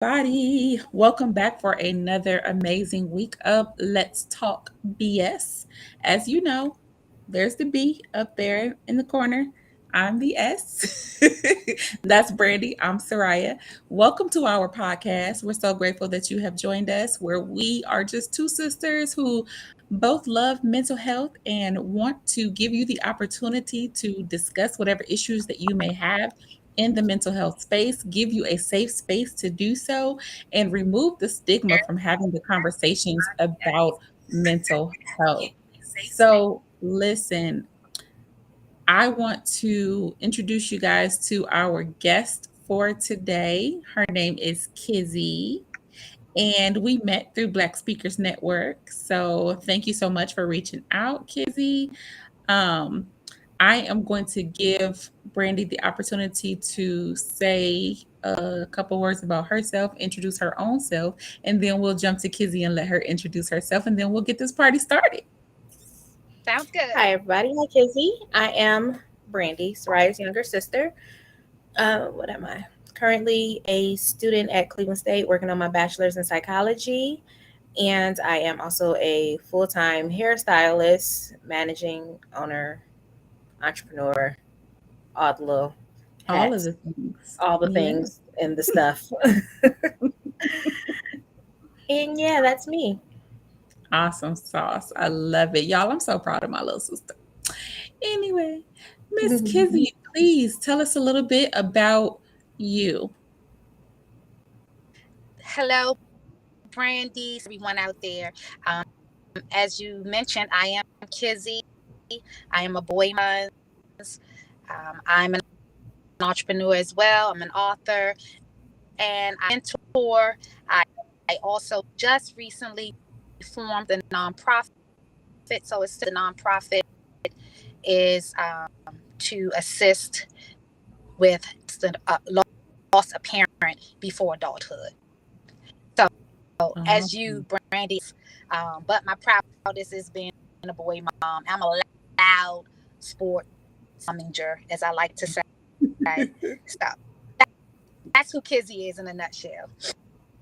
everybody. Welcome back for another amazing week of Let's Talk BS. As you know, there's the B up there in the corner. I'm the S. That's Brandy. I'm Soraya. Welcome to our podcast. We're so grateful that you have joined us, where we are just two sisters who both love mental health and want to give you the opportunity to discuss whatever issues that you may have in the mental health space, give you a safe space to do so, and remove the stigma from having the conversations about mental health. So, listen, I want to introduce you guys to our guest for today. Her name is Kizzy, and we met through Black Speakers Network. So, thank you so much for reaching out, Kizzy. Um, I am going to give Brandy the opportunity to say a couple words about herself, introduce her own self, and then we'll jump to Kizzy and let her introduce herself, and then we'll get this party started. Sounds good. Hi, everybody. Hi, Kizzy. I am Brandy, Soraya's younger sister. What am I? Currently a student at Cleveland State working on my bachelor's in psychology. And I am also a full time hairstylist, managing owner, entrepreneur, all the little All of hats, the things. all the Yeah. things and the stuff. And yeah, that's me. Awesome sauce. I love it. Y'all, I'm so proud of my little sister. Anyway, Miss Kizzy, please tell us a little bit about you. Hello, Brandy, everyone out there. As you mentioned, I am Kizzy. I am a boy mom. I'm an entrepreneur as well. I'm an author and I mentor. I also just recently formed a nonprofit. So it's the nonprofit is to assist with the loss of parent before adulthood. So as you, Awesome. Brandy, but my proudest is being a boy mom. I'm a loud sports momager, as I like to say. So that's who Kizzy is in a nutshell.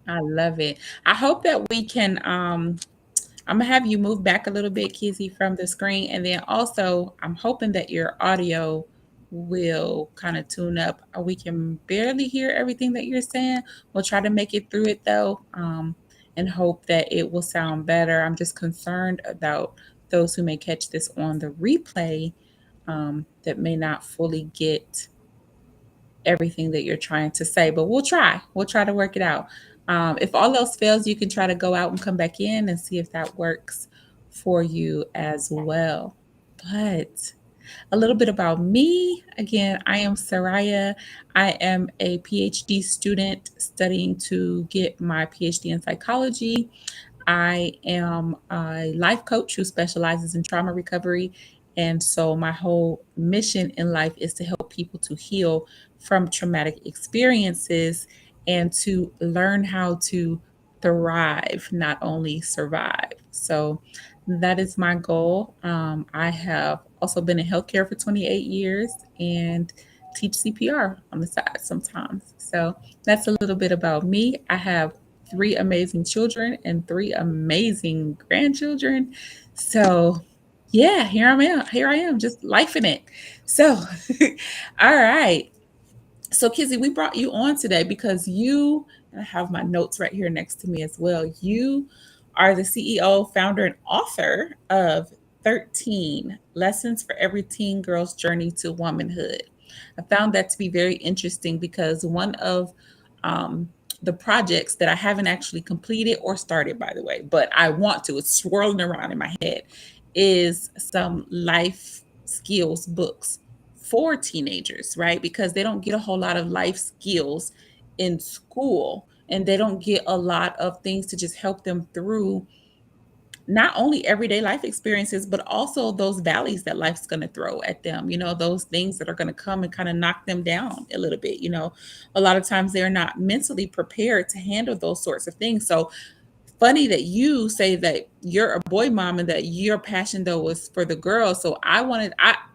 I love it. I hope that we can I'm gonna have you move back a little bit, Kizzy, from the screen, and then also I'm hoping that your audio will kind of tune up. We can barely hear everything that you're saying. We'll try to make it through it though, and hope that it will sound better. I'm just concerned about those who may catch this on the replay, that may not fully get everything that you're trying to say, but we'll try. We'll try to work it out. If all else fails, you can try to go out and come back in and see if that works for you as well. But a little bit about me. Again, I am Soraya. I am a PhD student studying to get my PhD in psychology. I am a life coach who specializes in trauma recovery. And so, my whole mission in life is to help people to heal from traumatic experiences and to learn how to thrive, not only survive. So, that is my goal. I have also been in healthcare for 28 years and teach CPR on the side sometimes. So, that's a little bit about me. I have three amazing children and three amazing grandchildren. So, yeah, here I am. Here I am, just life in it. So, all right. So, Kizzy, we brought you on today because you, and I have my notes right here next to me as well. You are the CEO, founder, and author of 13 Lessons for Every Teen Girl's Journey to Womanhood. I found that to be very interesting because one of um, the projects that I haven't actually completed or started, by the way, but I want to, it's swirling around in my head, is some life skills books for teenagers, right? Because they don't get a whole lot of life skills in school and they don't get a lot of things to just help them through not only everyday life experiences, but also those valleys that life's going to throw at them, those things that are going to come and kind of knock them down a little bit. A lot of times they're not mentally prepared to handle those sorts of things. So funny that you say that you're a boy mom and that your passion though was for the girls. So I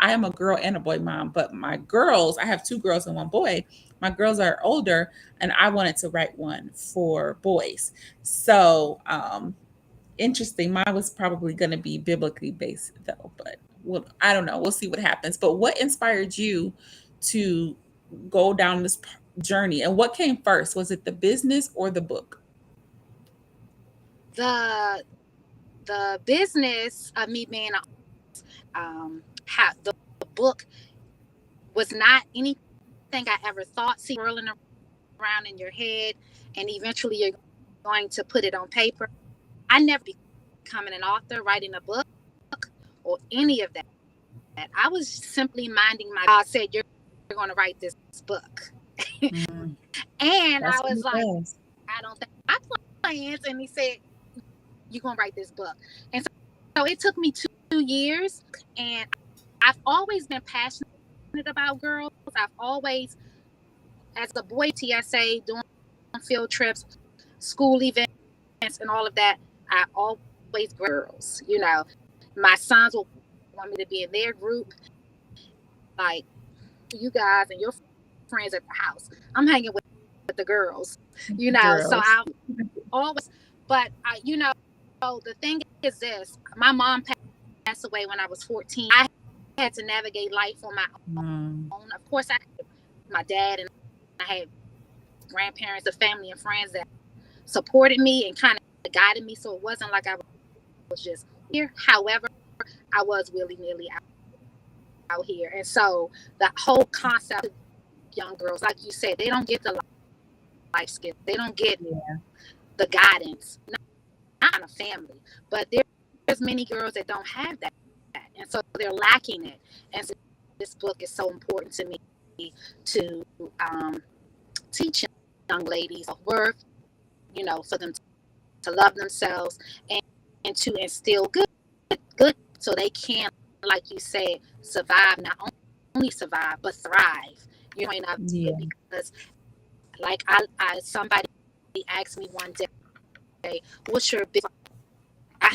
am a girl and a boy mom, but my girls, I have two girls and one boy. My girls are older and I wanted to write one for boys. So interesting. Mine was probably going to be biblically based though, but well, I don't know. We'll see what happens. But what inspired you to go down this journey, and what came first? Was it the business or the book? The business of me being how the book was not anything I ever thought. See, swirling around in your head, and eventually you're going to put it on paper. I never becoming an author, writing a book, or any of that. I was simply minding my. God said you're going to write this book, Mm, and that's I what was it like, was. I don't think I plans. And he said you're going to write this book, and so it took me 2 years, and I've always been passionate about girls. I've always, as a boy, TSA, doing field trips, school events, and all of that. I always girls. My sons will want me to be in their group, like you guys and your friends at the house. I'm hanging with the girls. So Girls. I always, but the thing is this: my mom passed away when I was 14. I had to navigate life on my Mm, own. Of course, I had my dad, and I had grandparents, a family, and friends that supported me and kind of guided me. So it wasn't like I was just here. However, I was willy nilly out here, and so the whole concept of young girls, like you said, they don't get the life skills, they don't get yeah. the guidance, not in a family, but there's many girls that don't have that, and so they're lacking it. And so this book is so important to me to teach young ladies worth, for them to love themselves, and to instill good, so they can, like you said, survive, not only survive but thrive. Yeah. Because like I somebody asked me one day, what's your big, I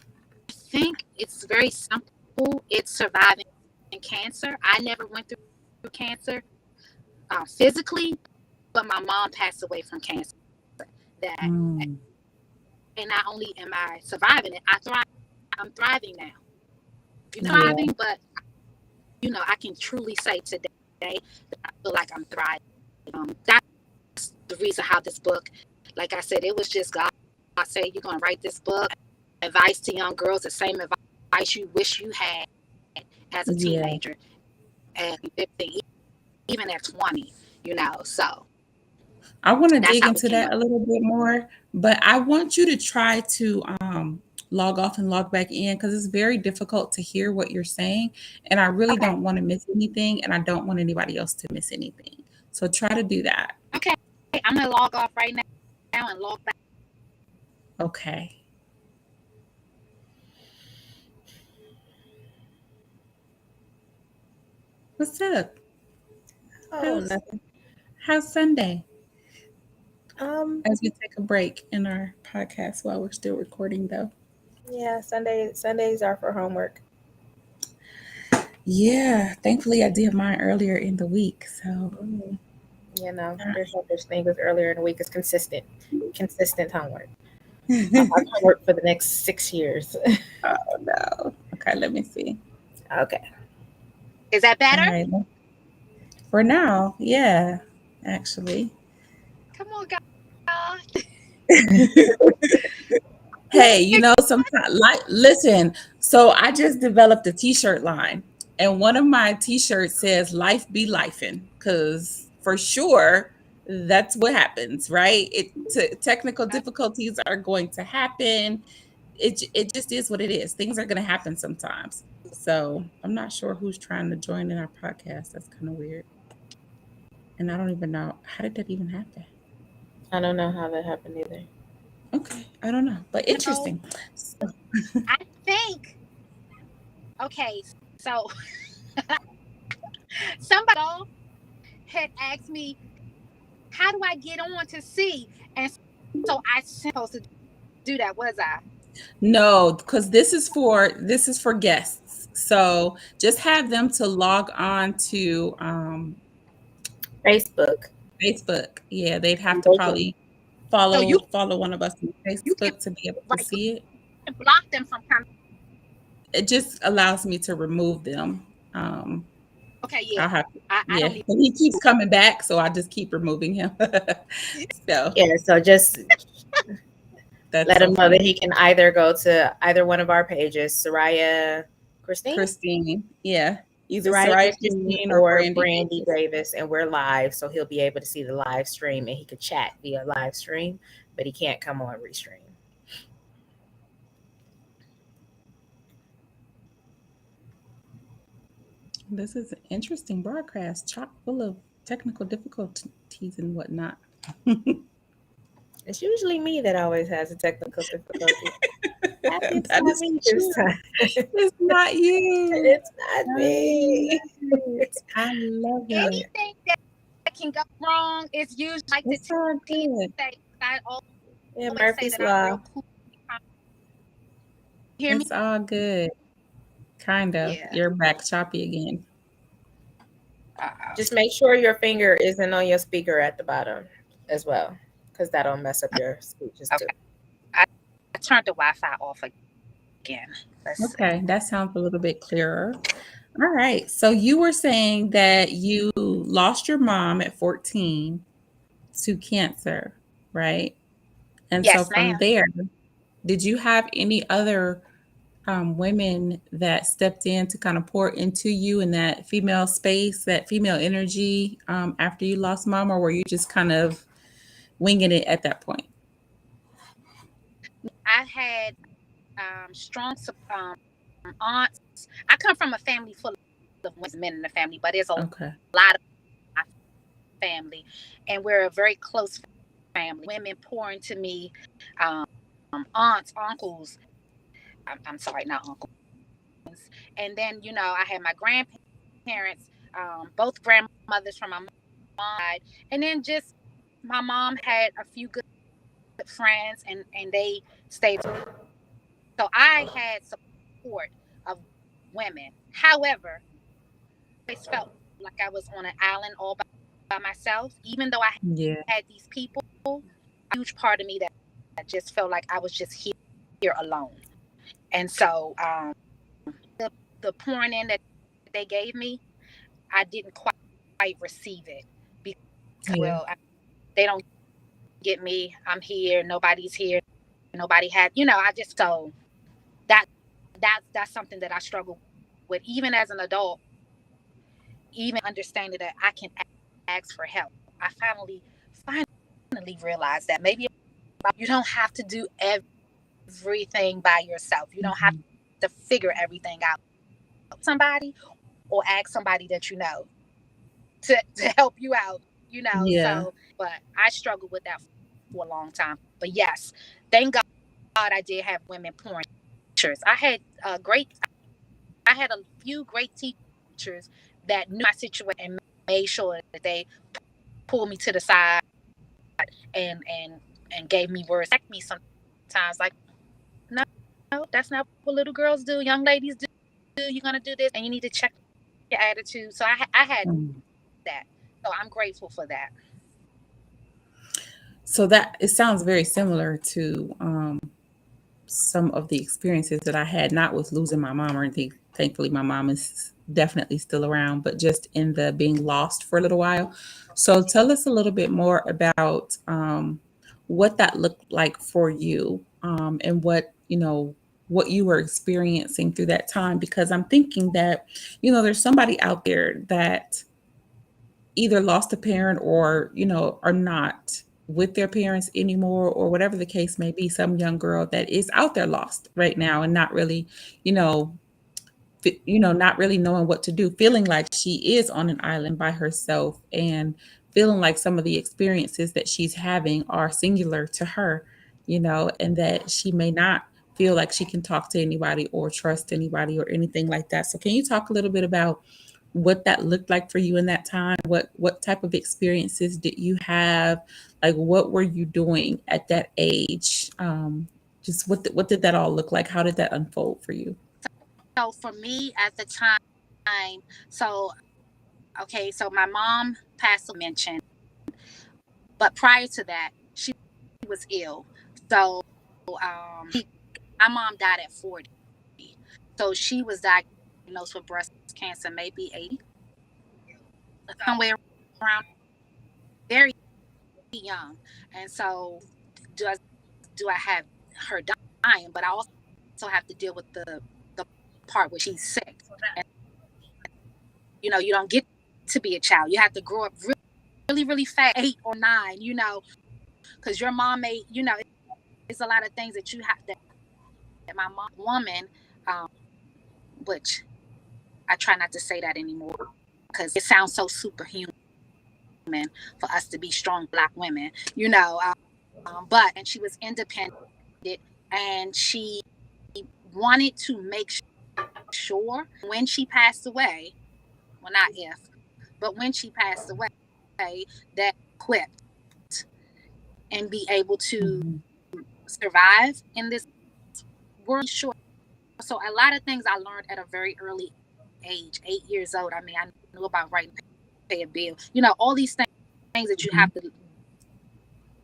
think it's very simple. It's surviving cancer. I never went through cancer physically, but my mom passed away from cancer. That Mm, And not only am I surviving it, I'm thriving now. yeah. Thriving, but I can truly say today that I feel like I'm thriving. That's the reason how this book, like I said, it was just God. I say you're gonna write this book. Advice to young girls, the same advice you wish you had as a Yeah. teenager, at 15, even at 20. So I want to that's dig how it into came that up. a little bit more, but I want you to try to log off and log back in because it's very difficult to hear what you're saying. And I really Okay, don't want to miss anything, and I don't want anybody else to miss anything. So try to do that. okay. I'm gonna log off right now and log back. Okay. What's up? Oh, How's nothing. how's Sunday? Um, As we take a break in our podcast while we're still recording, though. yeah, Sundays are for homework. Yeah, thankfully I did mine earlier in the week. So Mm, uh, there's no such thing as earlier in the week. It's consistent homework. I'll have homework for the next 6 years. oh no. Okay, let me see. Okay. Is that All better? right. For now, yeah, actually. Come on, God. Hey, sometimes like listen, so I just developed a t-shirt line and one of my t-shirts says life be lifing cuz for sure that's what happens, right? Technical difficulties are going to happen. It just is what it is. Things are going to happen sometimes. So, I'm not sure who's trying to join in our podcast. That's kind of weird. And I don't even know how did that even happen? I don't know how that happened either. Okay, I don't know, but So interesting. So, I think, okay, so somebody had asked me, how do I get on to see? And so I supposed to do that, was I? No, because this is for guests. So just have them to log on to Facebook. Facebook. Yeah, they'd have And to they can, probably So follow one of us on you can Facebook to be able to right, you see it. can block them from coming. It just allows me to remove them. Um, Okay, yeah. I'll have to, I yeah. don't But he keeps coming back, so I just keep removing him. even. So yeah, so just that's let so him know that funny. he can either go to either one of our pages, Christine, yeah. Either Soraya Soraya Christine Christine or or Brandy Brandy Davis. Davis, and we're live, so he'll be able to see the live stream and he could chat via live stream, but he can't come on restream. This is an interesting broadcast, chock full of technical difficulties and whatnot. It's usually me that always has a technical difficulty. Happy it's That not is me this true. time. It's not you. It's not I me. love it. I love it. Anything that can go wrong is usually like the It's all team good. say. I Yeah, always say Murphy's that I'm Law. real cool. Hear me? It's all good. Kind of. Yeah. You're back choppy again. Uh, Just make sure your finger isn't on your speaker at the bottom as well, because that'll mess up your speeches too. okay. I turned the Wi-Fi off again. Let's see. Okay, that sounds a little bit clearer. All right. So you were saying that you lost your mom at 14 to cancer, right? And so Yes, from ma'am. there, did you have any other women that stepped in to kind of pour into you in that female space, that female energy after you lost mom, or were you just kind of winging it at that point? I had strong aunts. I come from a family full of men in the family, but there's a Okay. lot of my family, and we're a very close family. Women pour into me, um, aunts, uncles. I'm sorry, not uncles. And then I had my grandparents, both grandmothers from my mom's side, and then just my mom had a few good friends, and they stayed. So I had support of women. However, I always felt like I was on an island all by myself, even though I Yeah. had these people. A huge part of me that just felt like I was just here alone. And so the pouring in that they gave me, I didn't quite receive it because, Yeah. they don't get me. I'm here. Nobody's here. Nobody had. I just so that that's something that I struggle with even as an adult. Even understanding that I can ask for help. I finally realized that maybe you don't have to do everything by yourself. You don't have Mhm. to figure everything out. Somebody or ask somebody that to help you out. Yeah. So, but I struggled with that for a long time. But yes, thank God I did have women pouring teachers. I had a few great teachers that knew my situation and made sure that they pulled me to the side and gave me words. Like me sometimes, like, no, that's not what little girls do. Young ladies do. You're gonna do this, and you need to check your attitude. So I had Mm. that. So I'm grateful for that. So that it sounds very similar to some of the experiences that I had, not with losing my mom or anything. Thankfully, my mom is definitely still around, but just in the being lost for a little while. So tell us a little bit more about what that looked like for you, and what you were experiencing through that time. Because I'm thinking that, there's somebody out there that either lost a parent or are not with their parents anymore, or whatever the case may be. Some young girl that is out there lost right now and not really you know not really knowing what to do, feeling like she is on an island by herself, and feeling like some of the experiences that she's having are singular to her, and that she may not feel like she can talk to anybody or trust anybody or anything like that. So can you talk a little bit about what that looked like for you in that time? What type of experiences did you have? Like, what were you doing at that age? Just what did that all look like? How did that unfold for you? So for me at the time, so okay, so my mom passed away, mentioned, but prior to that, she was ill. So my mom died at 40. So she was diagnosed with breast cancer, maybe 80, somewhere around, very young. And so do I, do I have her dying, but I also have to deal with the part where she's sick. And, you don't get to be a child. You have to grow up really, really fast, 8 or 9, because your mom may, it's a lot of things that you have that my mom, woman, um, which I try not to say that anymore because it sounds so superhuman for us to be strong Black women, but, and she was independent and she wanted to make sure when she passed away, well, not if, but when she passed away, that equipped and be able to Mhm. survive in this world. Sure. So a lot of things I learned at a very early age, 8 years old. I mean, I knew about writing, pay a bill, all these things that you Mhm. have to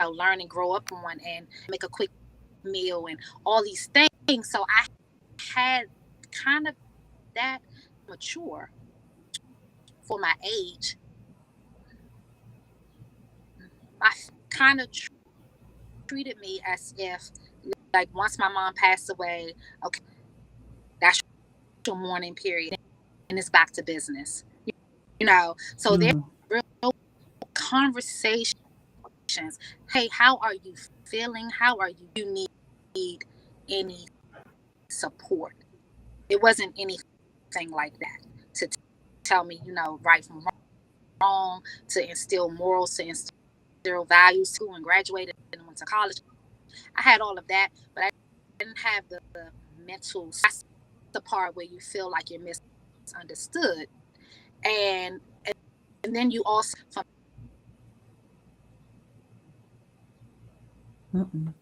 learn and grow up on and make a quick meal and all these things. So I had kind of that mature for my age. I kind of treated me as if, like, once my mom passed away, okay, that's your mourning period and it's back to business. So there Mm. were real conversations. Hey, how are you feeling? How are you? You need any support? It wasn't anything like that to tell me, right from wrong, to instill morals, to instill values, to and graduated and went to college. I had all of that, but I didn't have the mental. That's the part where you feel like you're misunderstood, and and then you also from Mm-mm.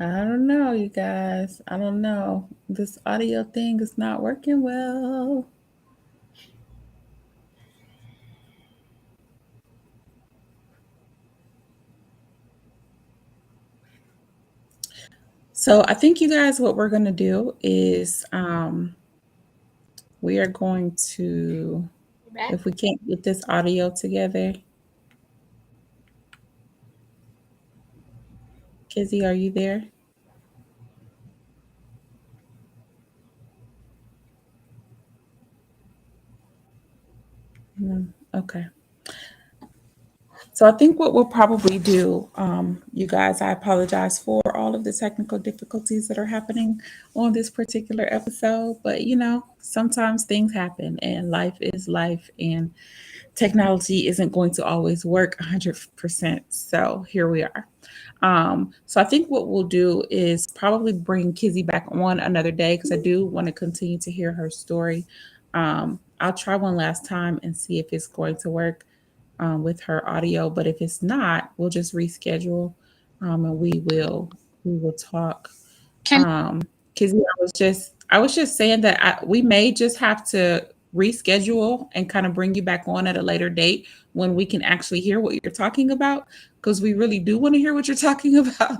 I don't know, you guys. I don't know. This audio thing is not working well. So I think you guys, what we're gonna do is we are going to, You're back. if we can't get this audio together, Kizzy, are you there? No. Okay. So I think what we'll probably do, you guys, I apologize for all of the technical difficulties that are happening on this particular episode, but sometimes things happen and life is life and technology isn't going to always work 100%. So here we are. So I think what we'll do is probably bring Kizzy back on another day because I do want to continue to hear her story. I'll try one last time and see if it's going to work with her audio. But if it's not, we'll just reschedule, and we will talk. can Um, Kizzy, I was just saying that we may just have to reschedule and kind of bring you back on at a later date when we can actually hear what you're talking about because we really do want to hear what you're talking about.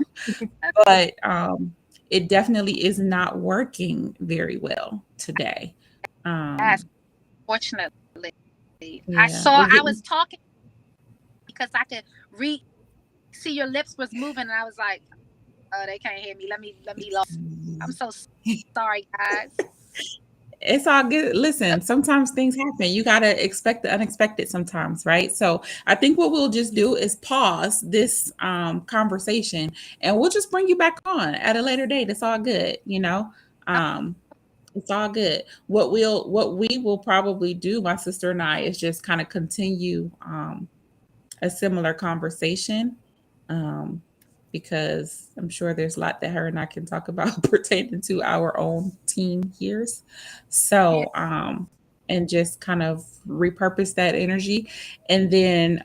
But it definitely is not working very well today. ask. Um, Fortunately, yeah, we're I getting. was talking because I could read, see your lips was moving, and I was like, oh, they can't hear me. Let me low. I'm so sorry, guys. It's all good. Listen, sometimes things happen. You got to expect the unexpected sometimes, right? So I think what we'll just do is pause this conversation and we'll just bring you back on at a later date. It's all good. Um, it's all good. What we will probably do, my sister and I, is just kind of continue a similar conversation, um, because I'm sure there's a lot that her and I can talk about pertaining to our own teen years. Yeah. So, and just kind of repurpose that energy, and then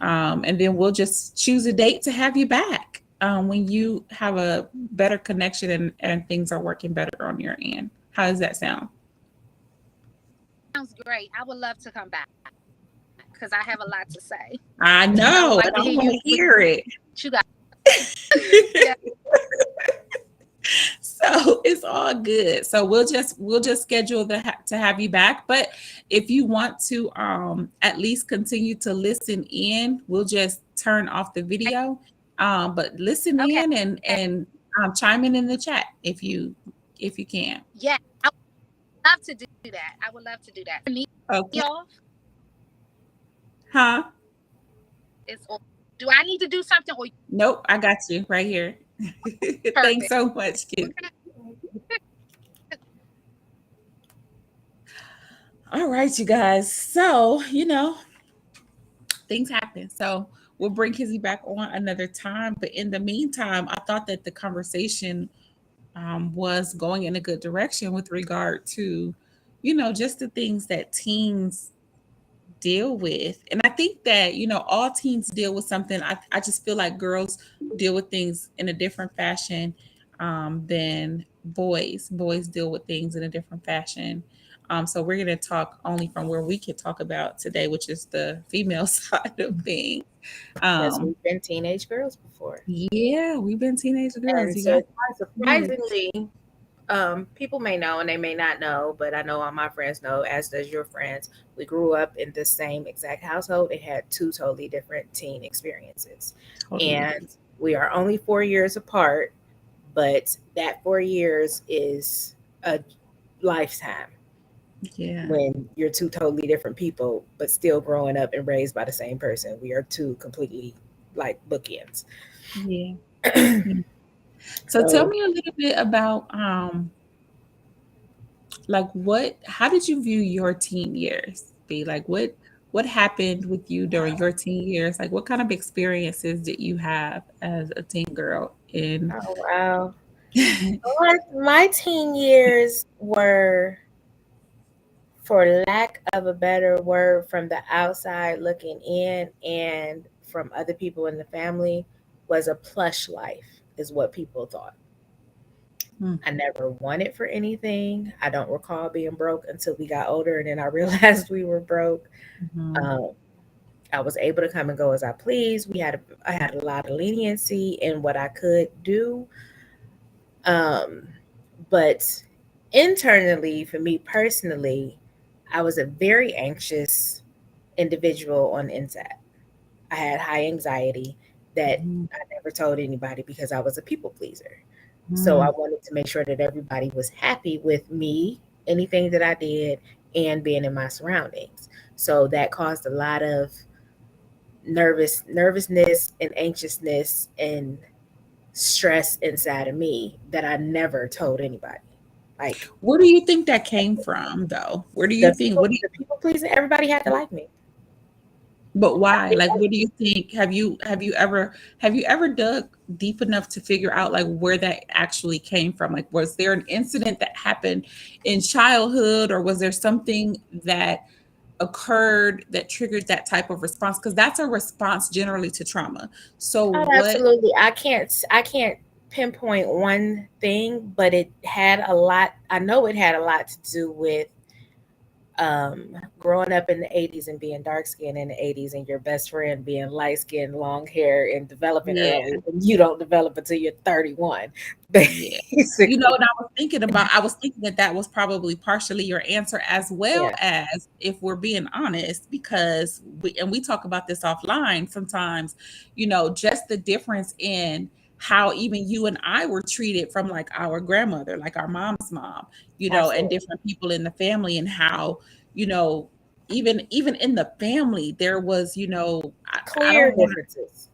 we'll just choose a date to have you back. when you have a better connection and things are working better on your end. How does that sound? Sounds great. I would love to come back because I have a lot to say, I and I would know, like and to I hear want you to what hear it. you got. Yeah. So it's all good. So we'll just schedule to have you back. But if you want to at least continue to listen in, we'll just turn off the video. But listen Okay. in and chime in the chat if you can. Yeah. I would love to do that. I would love to do that. Me Okay. off Huh? is off. Do I need to do something or Nope, I got you right here. Thanks perfect? so much, kid. Okay. All right, you guys. So, things happen. So we'll bring Kizzy back on another time. But in the meantime, I thought that the conversation was going in a good direction with regard to, just the things that teens deal with. And I think that, all teens deal with something. I just feel like girls deal with things in a different fashion than boys. Boys deal with things in a different fashion. So we're going to talk only from where we can talk about today, which is the female side of things. Because Um, we've been teenage girls before. yeah, we've been teenage girls. And You guys, surprisingly, people may know and they may not know, but I know all my friends know, as does your friends. We grew up in the same exact household. It had two totally different teen experiences. totally. And we are only 4 years apart, but that 4 years is a lifetime Yeah, when you're two totally different people, but still growing up and raised by the same person. We are two completely like bookends. yeah. Yeah. So tell So me a little bit about like how did you view your teen years? Be like what happened with you during your teen years? Like what kind of experiences did you have as a teen girl in oh wow. My teen years were, for lack of a better word, from the outside looking in and from other people in the family, was a plush life, is what people thought. Mm, I never wanted for anything. I don't recall being broke until we got older, and then I realized we were broke. mhm, Um, I was able to come and go as I pleased. I had a lot of leniency in what I could do. Um, but internally, for me personally, I was a very anxious individual on the inside. I had high anxiety that mhm, I never told anybody because I was a people pleaser. So I mm. wanted to make sure that everybody was happy with me, anything that I did, and being in my surroundings. So that caused a lot of nervousness and anxiousness and stress inside of me that I never told anybody. Like Where do you think that came from though? Where do you think what do you the people pleasing, everybody had to like me. But why? Like, what do you think? Have you ever dug deep enough to figure out like where that actually came from? Like, was there an incident that happened in childhood, or was there something that occurred that triggered that type of response? Because that's a response generally to trauma. So Oh, what? absolutely. I can't pinpoint one thing, but it had a lot. I know it had a lot to do with um, growing up in the 80s and being dark skinned in the 80s, and your best friend being light skinned, long hair, and developing Yeah, early, and you don't develop until you're 31, yeah. basically. And I was thinking that that was probably partially your answer, as well Yeah, as, if we're being honest, because we talk about this offline sometimes, just the difference in how even you and I were treated from like our grandmother, like our mom's mom, and absolutely. different people in the family, and how, you know, even in the family, there was, I Clear don't want differences.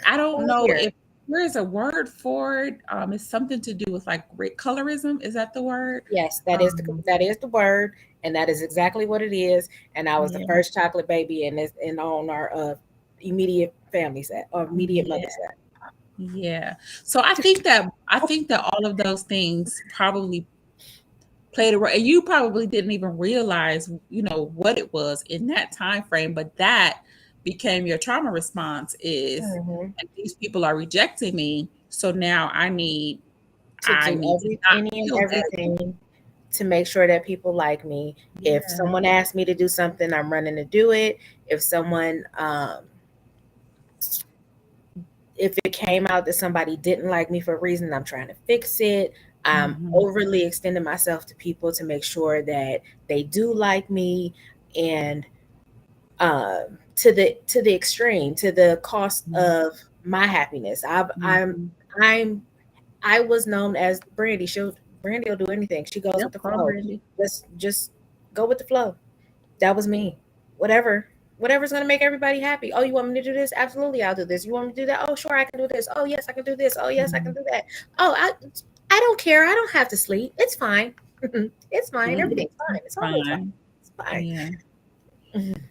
I don't know Clear. if there is a word for it. It's something to do with like colorism. Is that the word? Yes, Um, that is the word, and that is exactly what it is. And I was the yeah, first chocolate baby in this, in on our immediate family set or immediate mother yeah, set. yeah. So I think that all of those things probably played a role. And you probably didn't even realize, what it was in that time frame, but that became your trauma response is, Mhm. and these people are rejecting me, so now To I do need to not any and feel that. everything to make sure that people like me. If Yeah. someone asks me to do something, I'm running to do it. If someone if it came out that somebody didn't like me for a reason, I'm trying to fix it. I'm Mhm. overly extending myself to people to make sure that they do like me, and to the extreme, to the cost Mhm. of my happiness. Mhm. I'm I was known as Brandy. Brandy will do anything. She goes Yep, with the Carl flow. Brandy. Just go with the flow. That was me. Whatever. Whatever's gonna make everybody happy. Oh, you want me to do this? Absolutely, I'll do this. You want me to do that? Oh, sure, I can do this. Oh, yes, I can do this. Oh, yes, I can Mhm. do that. Oh, I don't care. I don't have to sleep. It's fine. It's fine. Mhm. Everything's fine. It's It's always fine. fine. It's fine. Yeah.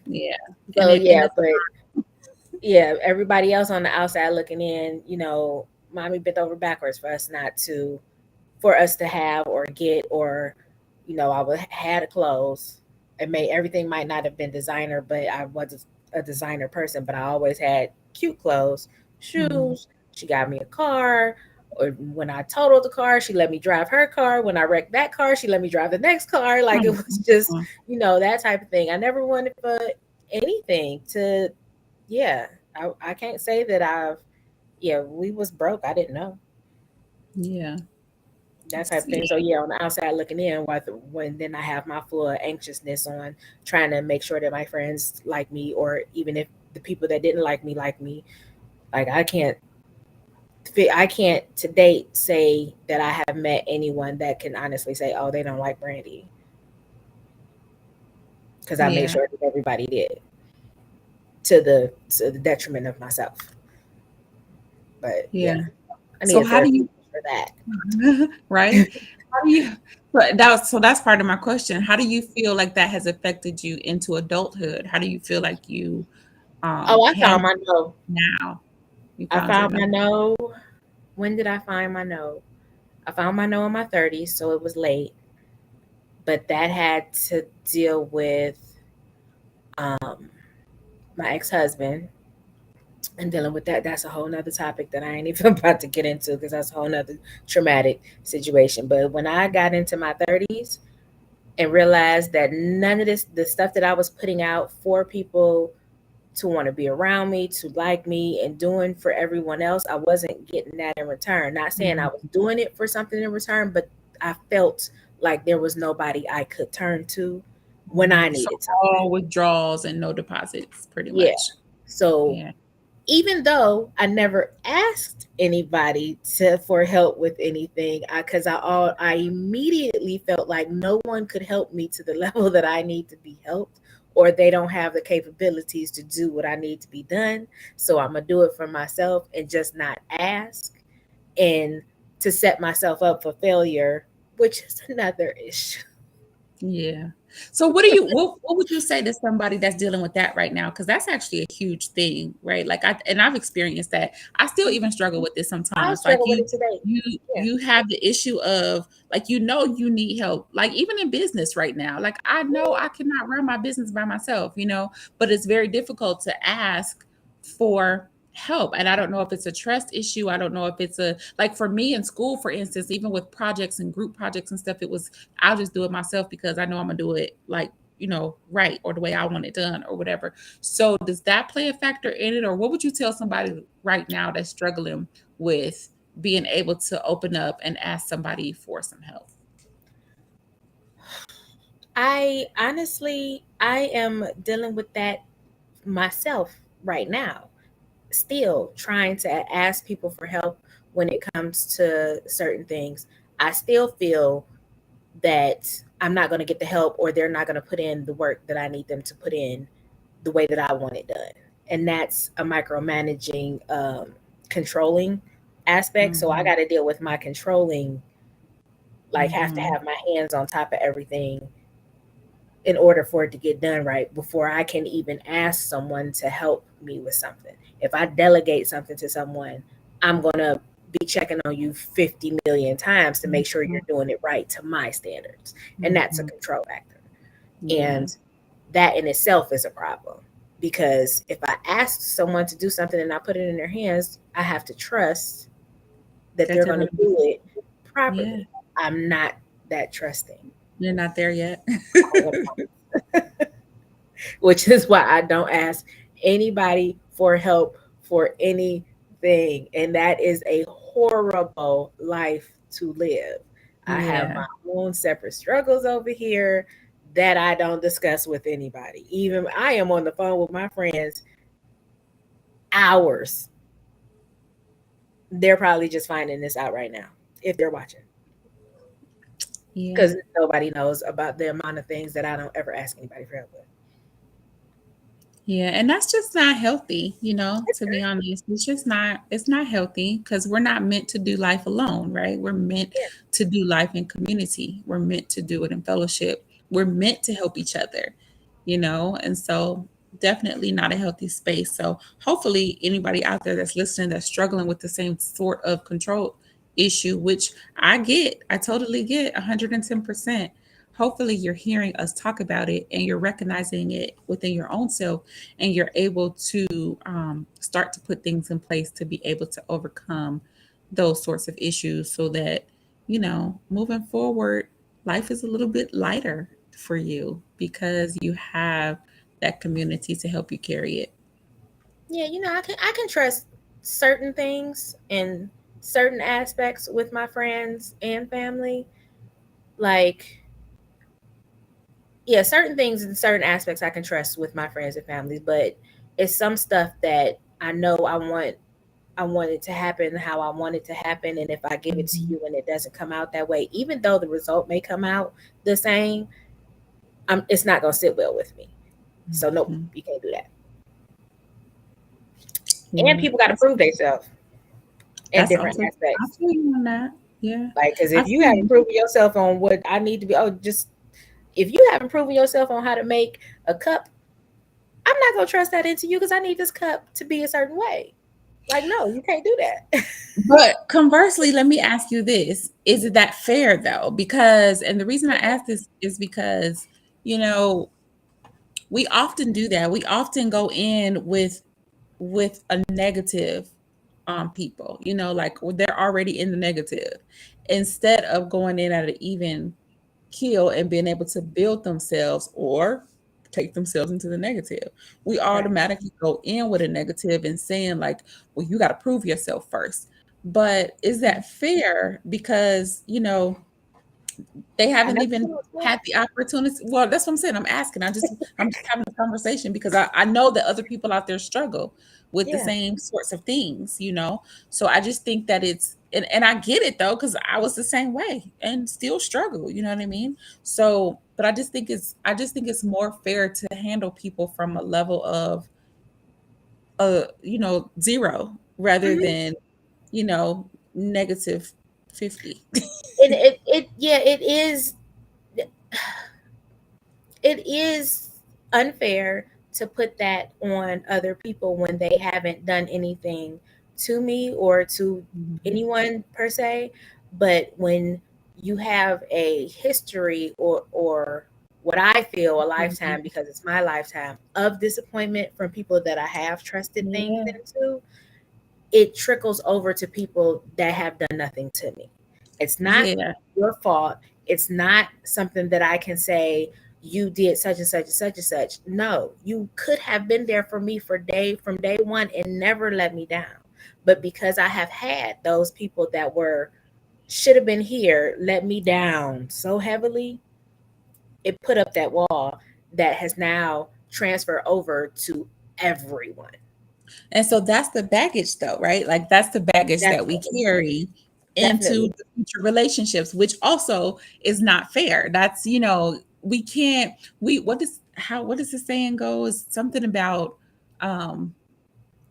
Yeah. So And yeah, it's but yeah, everybody else on the outside looking in, mommy bent over backwards for us to have or get, or I would had clothes. It may Everything might not have been designer, but I was a designer person. But I always had cute clothes, Mhm. shoes. She got me a car. Or when I totaled the car, she let me drive her car. When I wrecked that car, she let me drive the next car. Like, it was just, Mhm. that type of thing. I never wanted for anything to, yeah. I can't say that yeah, we was broke. I didn't know Yeah. that type of thing. So Yeah. yeah, on the outside looking in, when then I have my full anxiousness on trying to make sure that my friends like me, or even if the people that didn't like me like me. Like, I can't to date say that I have met anyone that can honestly say, oh, they don't like Brandy, because I made Yeah. sure that everybody did, to the detriment of myself. But yeah, Yeah. I need So a how do therapist you for that. right? How do you but that's part of my question. How do you feel like that has affected you into adulthood? How do you feel like you Oh, I found handle my no. now? You I found your found no. my no. When did I find my no? I found my no in my 30s, so it was late. But that had to deal with um, my ex husband, and dealing with that. That's a whole nother topic that I ain't even about to get into, because that's a whole nother traumatic situation. But when I got into my 30s and realized that none of the stuff that I was putting out for people to want to be around me, to like me, and doing for everyone else, I wasn't getting that in return. Not saying I Mhm. was doing it for something in return, but I felt like there was nobody I could turn to when I So needed something. all withdrawals and no deposits pretty Yeah. much. So Yeah. even though I never asked anybody for help with anything, I immediately felt like no one could help me to the level that I need to be helped, or they don't have the capabilities to do what I need to be done. So I'm gonna do it for myself and just not ask, and to set myself up for failure, which is another issue. Yeah. So what would you say to somebody that's dealing with that right now? Because that's actually a huge thing, right? Like I've experienced that. I still even struggle with this I sometimes. Like struggle with it today. you Yeah. you have the issue of like you need help. Like even in business right now. Like I know I cannot run my business by myself, but it's very difficult to ask for help. And I don't know if it's a trust issue. I don't know if it's a like for me in school, for instance, even with projects and group projects and stuff, it was I'll just do it myself because I know I'm gonna do it like, right or the way I want it done or whatever. So does that play a factor in it? Or what would you tell somebody right now that's struggling with being able to open up and ask somebody for some help? I am dealing with that myself right now, still trying to ask people for help when it comes to certain things. I still feel that I'm not going to get the help, or they're not going to put in the work that I need them to put in the way that I want it done. And that's a micromanaging, controlling aspect. So I Mhm, got to deal with my controlling, like, have to mhm, have my hands on top of everything in order for it to get done right before I can even ask someone to help me with something. If I delegate something to someone, I'm going to be checking on you 50 million times to make sure mhm, you're doing it right to my standards. And that's a mhm. control factor. Yeah. And that in itself is a problem. Because if I ask someone to do something and I put it in their hands, I have to trust that That they're they're going to gonna be, do it yeah, properly. I'm not that trusting, you're not there yet. which is why I don't ask anybody for help for anything. And that is a horrible life to live. I have Yeah. my own separate struggles over here that I don't discuss with anybody. Even I am on the phone with my friends hours. They're probably just finding this out right now if they're watching, Yeah. because nobody knows about the amount of things that I don't ever ask anybody for help with. Yeah, and that's just not healthy, to be honest. It's not healthy because we're not meant to do life alone, right? We're meant Yeah. to do life in community. We're meant to do it in fellowship. We're meant to help each other. And so definitely not a healthy space. So hopefully anybody out there that's listening that's struggling with the same sort of control issue, which I totally get 110%. Hopefully you're hearing us talk about it and you're recognizing it within your own self, and you're able to start to put things in place to be able to overcome those sorts of issues so that, moving forward, life is a little bit lighter for you because you have that community to help you carry it. Yeah, I can trust certain things and certain aspects with my friends and family. Like, yeah, certain things and certain aspects I can trust with my friends and family, but it's some stuff that I know I want it to happen how I want it to happen, and if I give it to Mhm. you and it doesn't come out that way, even though the result may come out the same, it's not gonna sit well with me. So nope, Mhm. you can't do that. And Yeah, people got to prove themselves in that's different also, I aspects. feel you on that. Yeah, Like, because I if you feel haven't you. proven yourself on what I need to be, oh, just if you haven't proven yourself on how to make a cup, I'm not gonna trust that into you because I need this cup to be a certain way. Like, no, you can't do that. But conversely, let me ask you this. Is it that fair though? Because, and the reason I ask this is because, you know, we often do that. We often go in with a negative people, like they're already in the negative. Instead of going in at an even kill and being able to build themselves or take themselves into the negative. We Right. automatically go in with a negative and saying, like, well, you got to prove yourself first. But is that fair? Because, they I haven't never even said it was fair. had the opportunity. Well, that's what I'm saying. I'm just having a conversation because I know that other people out there struggle with the Yeah. same sorts of things. So I just think that and I get it though, because I was the same way and still struggle, you know what I mean? So, but I just think it's more fair to handle people from a level of zero rather Hmm. than, you know, negative 50. And yeah, it is unfair to put that on other people when they haven't done anything to me or to Mhm. anyone per se. But when you have a history or what I feel a lifetime, Mhm. because it's my lifetime of disappointment from people that I have trusted things Yeah. into, it trickles over to people that have done nothing to me. It's not Yeah. your fault. It's not something that I can say you did such and such and such and such. No, you could have been there for me from day one and never let me down. But because I have had those people that were should have been here let me down so heavily, it put up that wall that has now transferred over to everyone. And so that's the baggage though, right? Like that's the baggage that we Definitely. carry into Definitely. the future relationships, which also is not fair. We can't we what does the saying go? Is something about um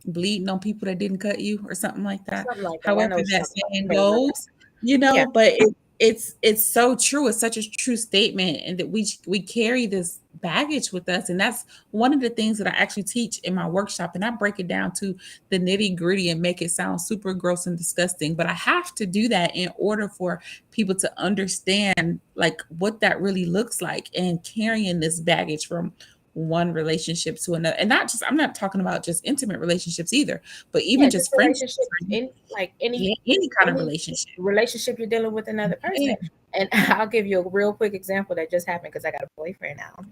bleeding on people that didn't cut you or something like that. Something like that. I However know what you're that talking about. saying Can't remember. goes, Yeah. but it's so true. It's such a true statement, and that we carry this baggage with us, and that's one of the things that I actually teach in my workshop, and I break it down to the nitty gritty and make it sound super gross and disgusting. But I have to do that in order for people to understand like what that really looks like and carrying this baggage from one relationship to another. And not just, I'm not talking about just intimate relationships either, but even Yeah, just just friendships, relationships right? in like any Yeah, any kind of any relationship. relationship you're dealing with another Yeah. person. And I'll give you a real quick example that just happened because I got a boyfriend now.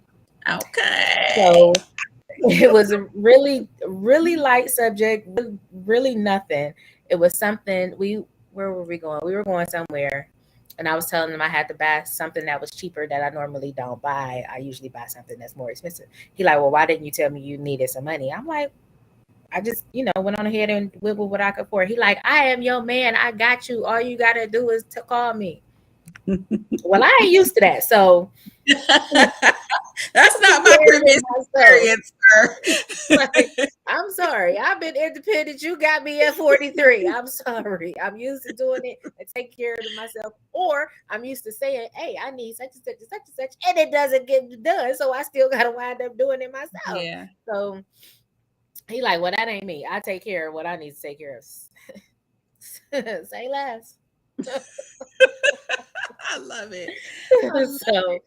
Okay. So it was a really light subject, really nothing. It was something we where were we going? We were going somewhere, and I was telling him I had to buy something that was cheaper that I normally don't buy. I usually buy something that's more expensive. He like, well, why didn't you tell me you needed some money? I'm like, I just, went on ahead and wiggled what I could afford. He like, I am your man. I got you. All you gotta do is to call me. Well, I ain't used to that, so That's I'm not my comparing previous myself. experience, Like, sir. I'm sorry. I've been independent. You got me at 43. I'm sorry. I'm used to doing it and take care of myself. Or I'm used to saying, hey, I need such and such and such and such. And it doesn't get done. So I still got to wind up doing it myself. Yeah. So he like, well, that ain't me. I take care of what I need to take care of. Say less. I love it. I love So, it.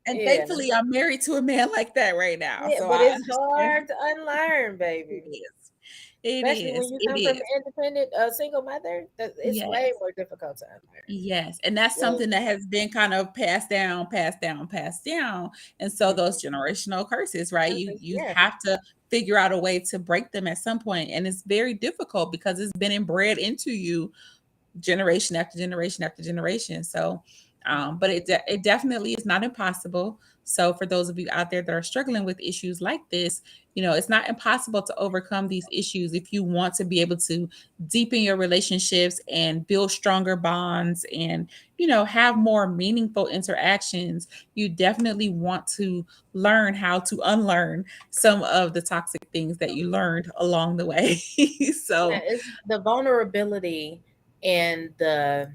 And yeah. thankfully, I'm married to a man like that right now. Yeah, So but I it's understand. hard to unlearn, It baby. is. It Especially when is. you It come from is. an independent single mother, it's way Yes. more difficult to unlearn. Yes. And that's Way something that has been kind of passed down, passed down, passed down. And so more. those generational curses, right? You Yeah. have to figure out a way to break them at some point. And it's very difficult because it's been inbred into you generation after generation after generation. So, but it definitely is not impossible. So, for those of you out there that are struggling with issues like this, it's not impossible to overcome these issues if you want to be able to deepen your relationships and build stronger bonds and, have more meaningful interactions. You definitely want to learn how to unlearn some of the toxic things that you learned along the way. Yeah, So, it's the vulnerability and the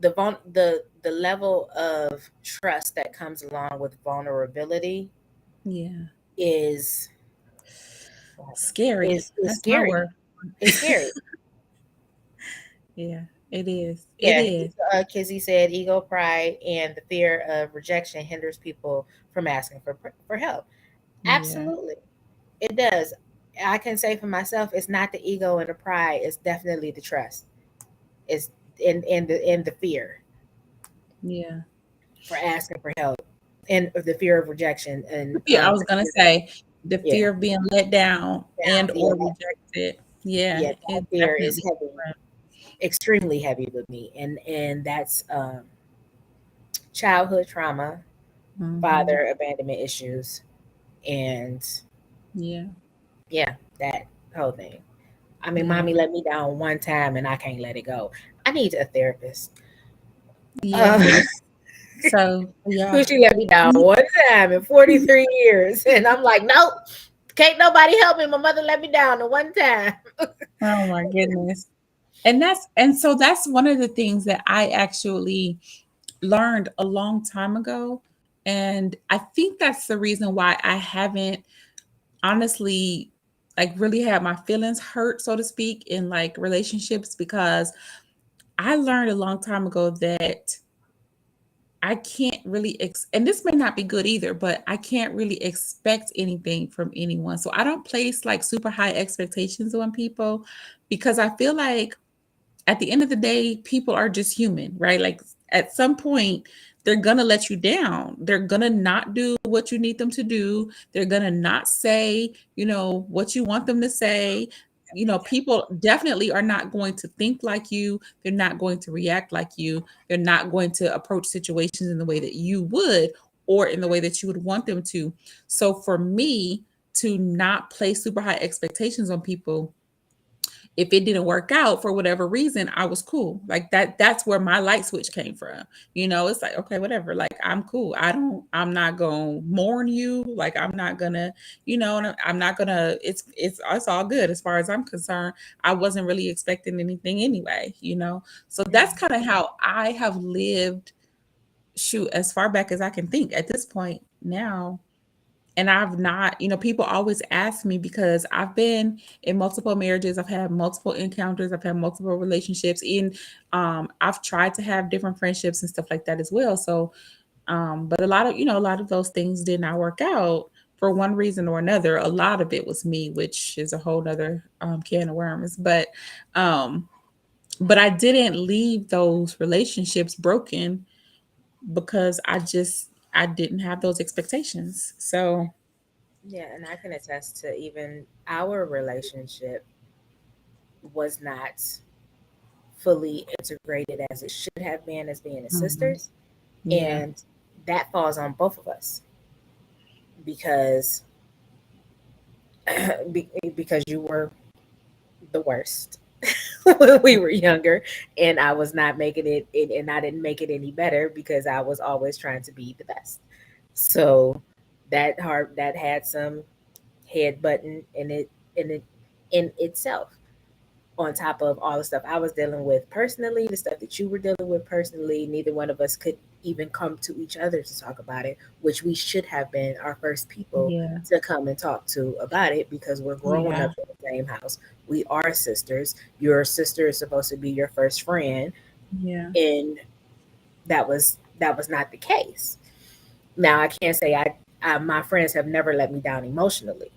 the level of trust that comes along with vulnerability yeah. is Scary. is That's my scary. word. It's scary. Yeah, it is. It Yeah, is. Kizzy said ego, pride, and the fear of rejection hinders people from asking for help. Yeah. Absolutely, it does. I can say for myself, it's not the ego and the pride. It's definitely the trust. It's in the fear Yeah. for asking for help and the fear of rejection and Yeah, I was the gonna fear, say the yeah, fear of being let down down, and yeah, or rejected. Yeah, that it fear is definitely. heavy, extremely heavy with me, and that's childhood trauma, Mm-hmm. father abandonment issues, and Yeah. yeah, that whole thing. I mean, Yeah. mommy let me down one time and I can't let it go. I need a therapist. Yeah. Uh, So yeah. she let me down one time in 43 years, and I'm like, nope, can't nobody help me. My mother let me down the one time. Oh my goodness. And so that's one of the things that I actually learned a long time ago. And I think that's the reason why I haven't honestly like really had my feelings hurt, so to speak, in like relationships because I learned a long time ago that I can't really and this may not be good either, but I can't really expect anything from anyone. So I don't place like super high expectations on people because I feel like at the end of the day, people are just human, right? Like at some point, they're gonna let you down. They're gonna not do what you need them to do. They're gonna not say, what you want them to say. People definitely are not going to think like you. They're not going to react like you. They're not going to approach situations in the way that you would or in the way that you would want them to. So for me to not place super high expectations on people, if it didn't work out for whatever reason, I was cool. Like that's where my light switch came from. It's like, okay, whatever. Like I'm cool. I'm not gonna mourn you. Like I'm not gonna, and I'm not gonna, it's all good as far as I'm concerned. I wasn't really expecting anything anyway. So that's kind of how I have lived, shoot, as far back as I can think at this point now. And I've not, people always ask me because I've been in multiple marriages, I've had multiple encounters, I've had multiple relationships, and I've tried to have different friendships and stuff like that as well. So But a lot of, a lot of those things did not work out for one reason or another. A lot of it was me, which is a whole other can of worms. Um, but I didn't leave those relationships broken because I didn't have those expectations. So Yeah, and I can attest to even our relationship was not fully integrated as it should have been as being as mhm, sisters. yeah, And that falls on both of us because because you were the worst when we were younger, and I was not making it, and I didn't make it any better because I was always trying to be the best. So that had some head button in itself, on top of all the stuff I was dealing with personally, the stuff that you were dealing with personally. Neither one of us could even come to each other to talk about it, which we should have been our first people yeah, to come and talk to about it, because we're growing yeah, up in the same house. We are sisters. Your sister is supposed to be your first friend, yeah. and that was not the case. Now I can't say my friends have never let me down emotionally.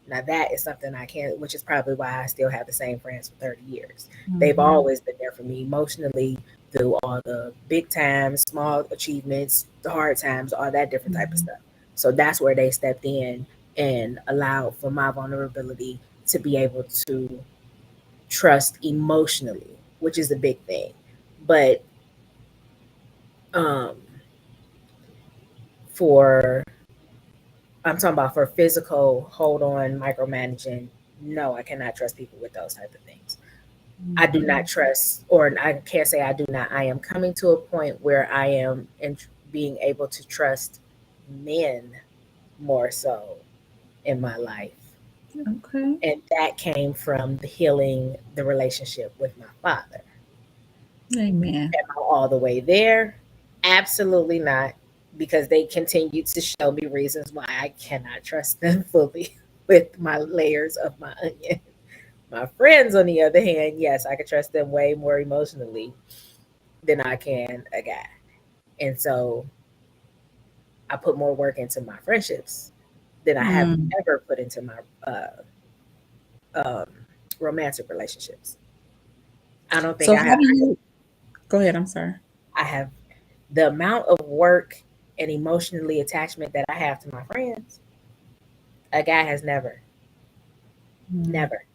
Now that is something I can't, which is probably why I still have the same friends for 30 years. They've Mhm, always been there for me emotionally through all the big times, small achievements, the hard times, all that different type of mhm, stuff. So that's where they stepped in and allowed for my vulnerability to be able to trust emotionally, which is a big thing. But um, for I'm talking about for physical, hold on, micromanaging. No, I cannot trust people with those type of things. I do mhm. not trust, or I can't say I do not. I am coming to a point where I am in being able to trust men more so in my life. Okay. And that came from the healing the relationship with my father. Amen. Am I all the way there? Absolutely not, because they continue to show me reasons why I cannot trust them fully with my layers of my onion. My friends, on the other hand, yes, I can trust them way more emotionally than I can a guy. And so I put more work into my friendships than I have Mm. ever put into my um, romantic relationships. I don't think So how do you go ahead? I'm sorry. I have the amount of work and emotionally attachment that I have to my friends. A guy has never, Mm. never.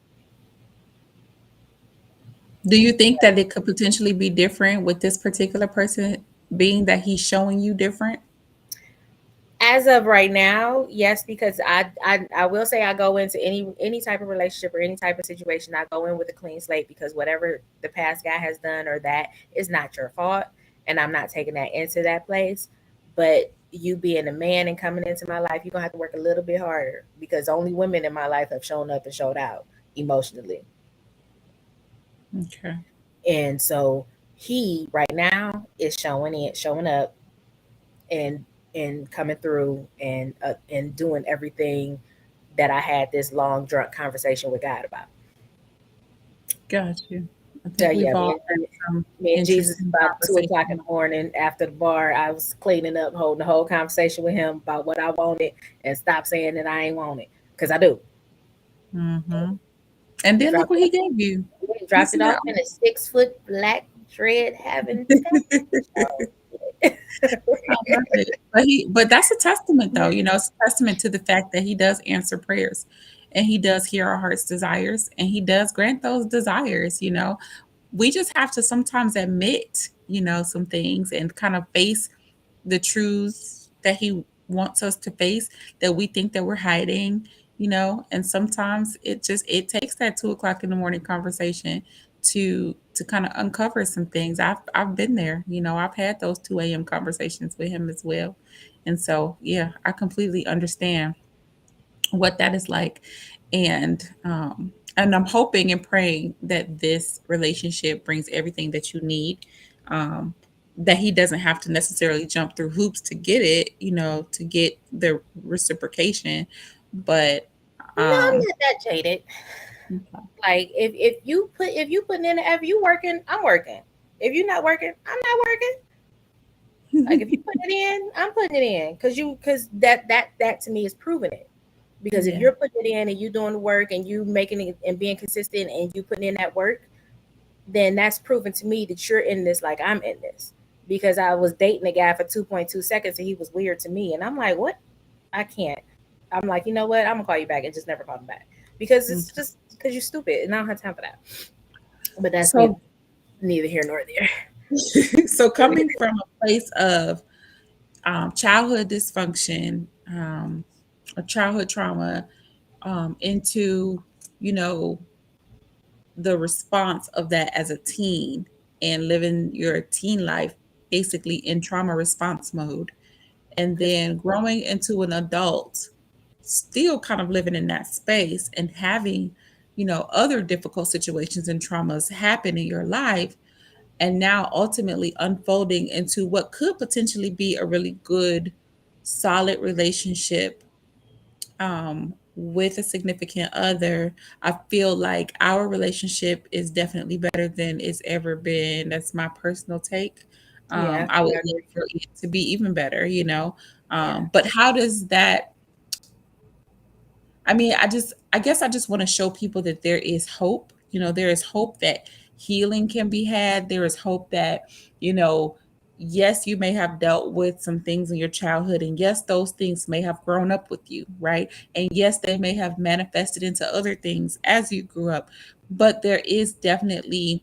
Do you think that it could potentially be different with this particular person, being that he's showing you different? As of right now, yes, because I will say I go into any type of relationship or any type of situation, I go in with a clean slate, because whatever the past guy has done or that is not your fault, and I'm not taking that into that place. But you being a man and coming into my life, you're gonna have to work a little bit harder, because only women in my life have shown up and showed out emotionally. Okay. And so he right now is showing up, and coming through, and doing everything that I had this long drunk conversation with God about. Got you. I So think yeah, we've all had some me and Jesus, interesting about 2 o'clock in conversations. the morning after the bar, I was cleaning up, holding the whole conversation with him about what I wanted, and stop saying that I ain't want it, because I do. Hmm. And then look Dropped what it, he gave you. dropped it Isn't off that in a 6 foot black dread having I love it. But that's a testament though, it's a testament to the fact that he does answer prayers and he does hear our heart's desires and he does grant those desires. We just have to sometimes admit, some things and kind of face the truths that he wants us to face that we think that we're hiding. And sometimes it takes that 2 o'clock in the morning conversation to kind of uncover some things. I've been there. I've had those 2 a.m. conversations with him as well. And so yeah, I completely understand what that is like. And I'm hoping and praying that this relationship brings everything that you need. That he doesn't have to necessarily jump through hoops to get it, to get the reciprocation. But No, I'm um not that jaded. Like if you putting in the effort, you working, I'm working. If you're not working, I'm not working. Like if you put it in, I'm putting it in because that to me is proving it. Because if Yeah. you're putting it in and you doing the work and you making it and being consistent and you putting in that work, then that's proven to me that you're in this like I'm in this. Because I was dating a guy for 2.2 seconds and he was weird to me, and I'm like, what? I can't. I'm like, you know what? I'm gonna call you back and just never call him back because Mm. it's just because you're stupid and I don't have time for that. But that's So, neither here nor there. so coming from a place of childhood dysfunction, or childhood trauma, into, you know, the response of that as a teen and living your teen life basically in trauma response mode, and then growing into an adult, still kind of living in that space and having, other difficult situations and traumas happen in your life, and now ultimately unfolding into what could potentially be a really good, solid relationship, with a significant other. I feel like our relationship is definitely better than it's ever been. That's my personal take. Yeah, I would I love agree. for it to be even better. Yeah, But how does that, I mean, I guess I just want to show people that there is hope. There is hope that healing can be had. There is hope that, you know, yes, you may have dealt with some things in your childhood, and yes, those things may have grown up with you, right? And yes, they may have manifested into other things as you grew up. But there is definitely,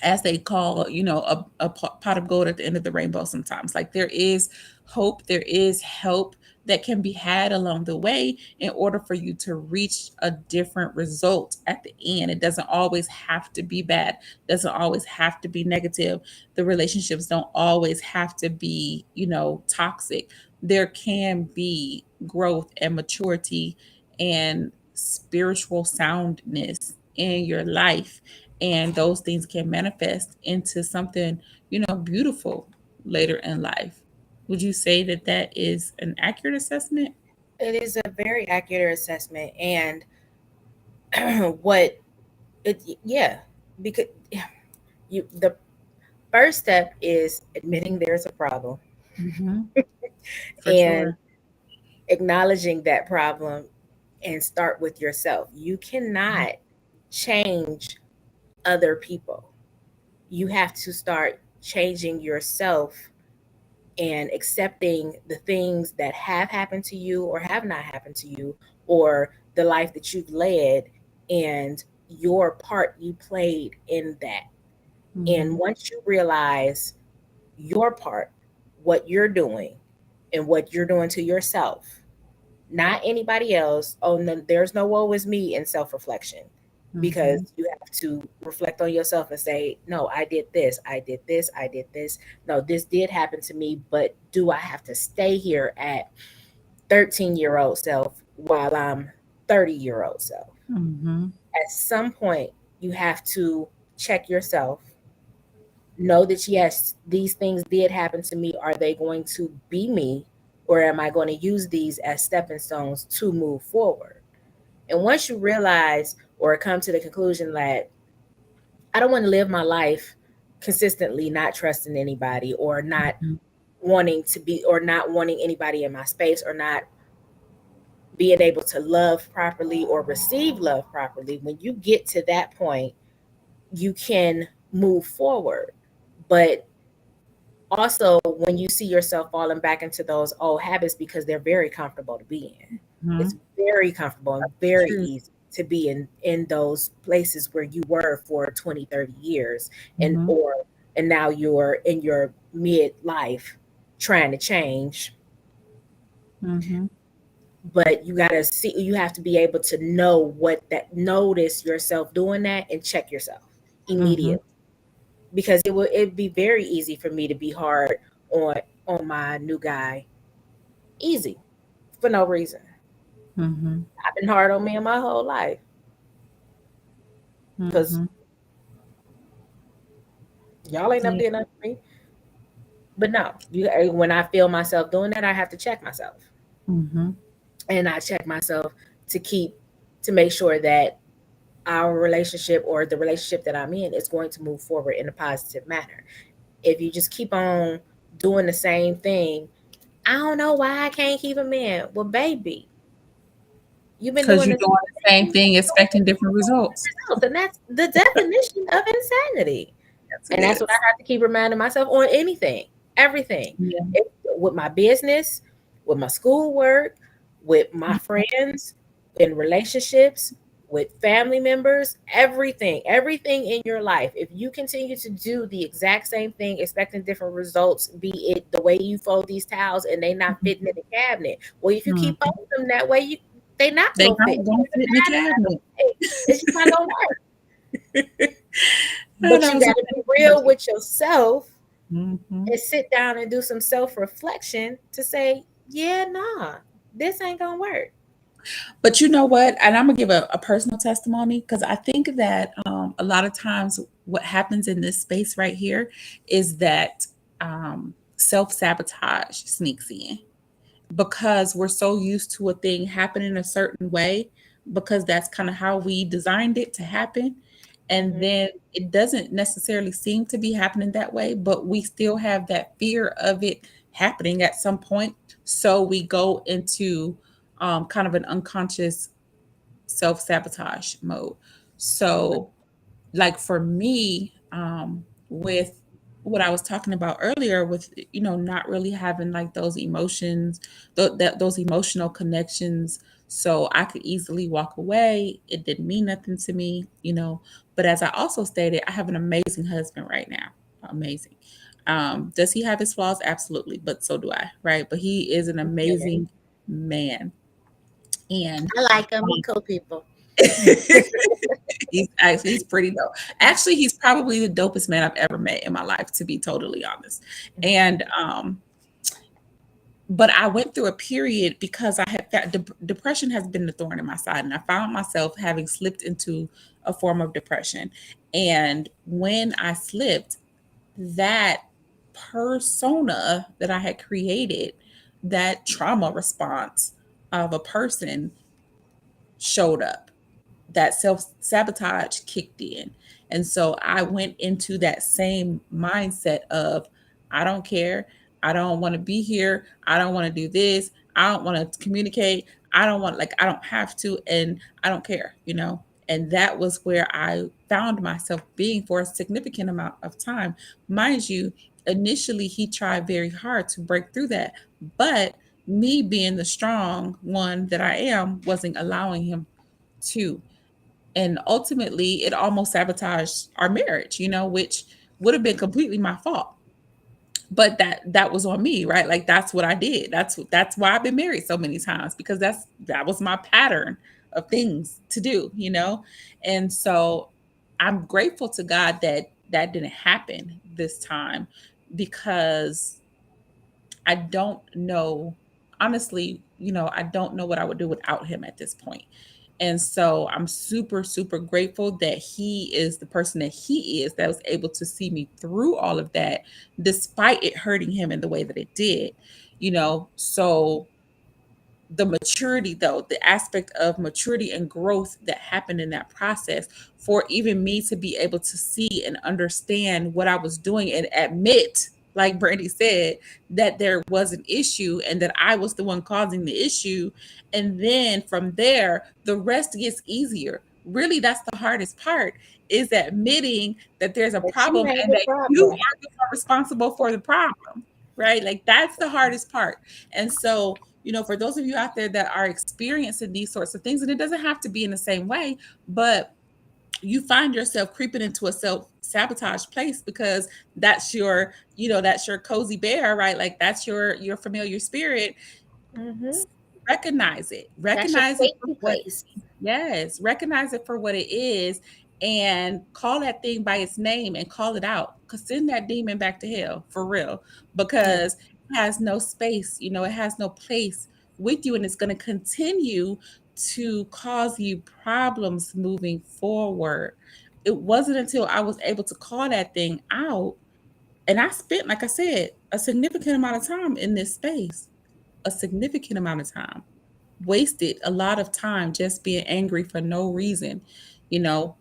as they call, a pot of gold at the end of the rainbow sometimes. Like there is hope, there is help that can be had along the way in order for you to reach a different result at the end. It doesn't always have to be bad, doesn't always have to be negative. The relationships don't always have to be, toxic. There can be growth and maturity and spiritual soundness in your life, and those things can manifest into something, beautiful later in life. Would you say that that is an accurate assessment? it is a very accurate assessment, and what it yeah, because the first step is admitting there's a problem Hmm. For and sure. acknowledging that problem and start with yourself. You cannot change other people. You have to start changing yourself and accepting the things that have happened to you or have not happened to you, or the life that you've led and your part you played in that. And Hmm. once you realize your part, what you're doing, and what you're doing to yourself, not anybody else. Oh, no, there's no woe is me in self reflection, because Hmm. you have to reflect on yourself and say, no, I did this, I did this, I did this. No, this did happen to me, but do I have to stay here at 13-year-old self while I'm 30-year-old self? Hmm. At some point, you have to check yourself, know that yes, these things did happen to me. Are they going to be me, or am I going to use these as stepping stones to move forward? And once you realize or come to the conclusion that I don't want to live my life consistently not trusting anybody, or not wanting to be, or not wanting anybody in my space, or not being able to love properly or receive love properly, when you get to that point, you can move forward. But also, when you see yourself falling back into those old habits, because they're very comfortable to be in, Hmm. it's very comfortable and very True. easy to be in those places where you were for 20, 30 years, and Hmm. or and now you're in your midlife trying to change. Hmm. But you got to see, you have to be able to know what that, notice yourself doing that and check yourself Hmm. immediately, because it'd be very easy for me to be hard on my new guy, easy, for no reason. Hmm. I've been hard on me my whole life because Hmm. y'all ain't never Yeah. did nothing for me. But no, when I feel myself doing that, I have to check myself, Hmm. and I check myself to keep, to make sure that our relationship, or the relationship that I'm in, is going to move forward in a positive manner. If you just keep on doing the same thing. I don't know why I can't keep a man. Well, baby, you've been Because doing you're the doing same the same thing, thing, expecting different results. and that's the definition of insanity. Yes, it And that's what I is. have to keep reminding myself on anything, everything. Yeah. It, with my business, with my schoolwork, with my friends, in relationships, with family members, everything in your life. If you continue to do the exact same thing, expecting different results, be it the way you fold these towels and they not fitting in the cabinet, well, if you keep Mhm. folding them that way, they not They gonna fit. not gonna fit in the cabinet. It's just not gonna work. Oh, But that you was a got to be good real analogy. with yourself Mhm. and sit down and do some self reflection to say, yeah, nah, this ain't gonna work. But you know what? And I'm gonna give a personal testimony because I think that a lot of times what happens in this space right here is that self sabotage sneaks in because we're so used to a thing happening a certain way because that's kind of how we designed it to happen. And Mm-hmm. then it doesn't necessarily seem to be happening that way, but we still have that fear of it happening at some point. So we go into kind of an unconscious self sabotage mode. So, like for me, with what I was talking about earlier, with not really having like those emotions, those emotional connections, so I could easily walk away. It didn't mean nothing to me. But as I also stated, I have an amazing husband right now, amazing. Does he have his flaws? Absolutely, but so do I, right? But he is an Yeah. amazing man, and I like them. He cool people. he's pretty dope. Actually, he's probably the dopest man I've ever met in my life, to be totally honest. And but I went through a period because I had depression has been the thorn in my side, and I found myself having slipped into a form of depression. And when I slipped, that persona that I had created, that trauma response of a person showed up, that self sabotage kicked in. And so I went into that same mindset of, I don't care. I don't want to be here. I don't want to do this. I don't want to communicate. I don't have to. And I don't care. And that was where I found myself being for a significant amount of time. Mind you, initially he tried very hard to break through that. But me being the strong one that I am wasn't allowing him to. And ultimately it almost sabotaged our marriage, which would have been completely my fault. But that was on me, right? Like that's what I did. That's why I've been married so many times, because that was my pattern of things to do. And so I'm grateful to God that that didn't happen this time, because I don't know, honestly, I don't know what I would do without him at this point. And so I'm super, super grateful that he is the person that he is, that was able to see me through all of that, despite it hurting him in the way that it did. So the maturity, though, the aspect of maturity and growth that happened in that process, for even me to be able to see and understand what I was doing and admit, like Brandy said, that there was an issue and that I was the one causing the issue. And then from there, the rest gets easier. Really, that's the hardest part, is admitting that there's a But you problem ain't and the that you problem. are the one responsible for the problem, right? Like that's the hardest part. And so, for those of you out there that are experiencing these sorts of things, and it doesn't have to be in the same way, but you find yourself creeping into a self sabotage place because that's your cozy bear, right? Like that's your familiar spirit. Mm-hmm. Recognize it. That's your Recognize it for safety what place. Yes, recognize it for what it is, and call that thing by its name and call it out. Cause send that demon back to hell for real, Yeah. because it has no space, it has no place with you, and it's going to continue to cause you problems moving forward. It wasn't until I was able to call that thing out, and I spent, like I said, a significant amount of time in this space, a significant amount of time, wasted a lot of time just being angry for no reason, you know,